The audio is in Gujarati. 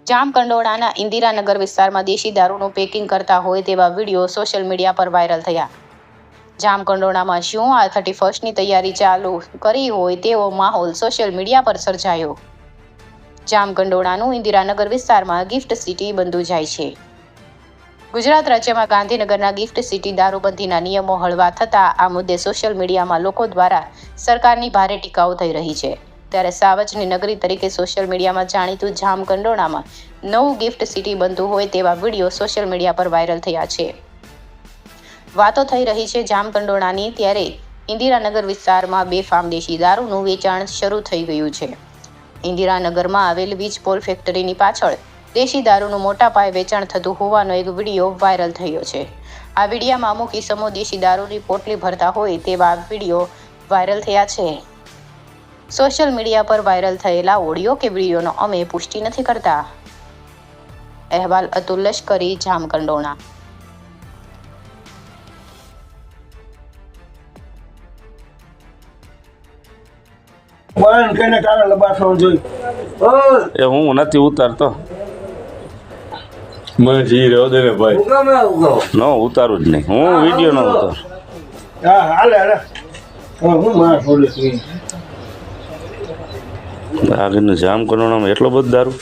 જામકંડોળાના ઇન્દિરાનગર વિસ્તારમાં દેશી દારૂનું પેકિંગ કરતા હોય તેવા વિડીયો સોશિયલ મીડિયા પર વાયરલ થયા. જામકંડોળામાં શું આ 31સ્ટની તૈયારી ચાલુ કરી હોય તેવો માહોલ સોશિયલ મીડિયા પર સર્જાયો. જામકંડોળાનું ઇન્દિરાનગર વિસ્તારમાં ગિફ્ટ સિટી બનતું જાય છે. ગુજરાત રાજ્યમાં ગાંધીનગરના ગિફ્ટ સિટી દારૂબંધીના નિયમો હળવા થતાં આ મુદ્દે સોશિયલ મીડિયામાં લોકો દ્વારા સરકારની ભારે ટીકાઓ થઈ રહી છે. ત્યારે સાવજની નગરી તરીકે સોશિયલ મીડિયામાં જાણીતું જામકંડોળામાં નવું ગિફ્ટ સિટી બનતું હોય તેવા વિડીયો સોશિયલ મીડિયા પર વાયરલ થયા છે. વાતો થઈ રહી છે જામકંડોળાની, ત્યારે ઇન્દિરાનગર વિસ્તારમાં બેફામ દેશી દારૂનું વેચાણ શરૂ થઈ ગયું છે. ઇન્દિરાનગરમાં આવેલ વીજપોલ ફેક્ટરીની પાછળ દેશી દારૂનું મોટા પાયે વેચાણ થતું હોવાનો એક વિડીયો વાયરલ થયો છે. આ વિડીયામાં અમુક ઇસમો દેશી દારૂની પોટલી ભરતા હોય તેવા વિડીયો વાયરલ થયા છે. સોશિયલ મીડિયા પર વાયરલ થયેલા ઓડિયો કે વિડીયોનો અમે પુષ્ટિ નથી કરતા. અહેવાલ અતુલ લશ્કરી, જામકંડોળા. એ હું નથી ઉતારતો, મને જી રહ્યો દે ને ભાઈ. ન ઉતારું જ નહીં, હું વિડીયો ન ઉતારું. આગળનું જામકંડોળામાં એટલો બધો દારૂ.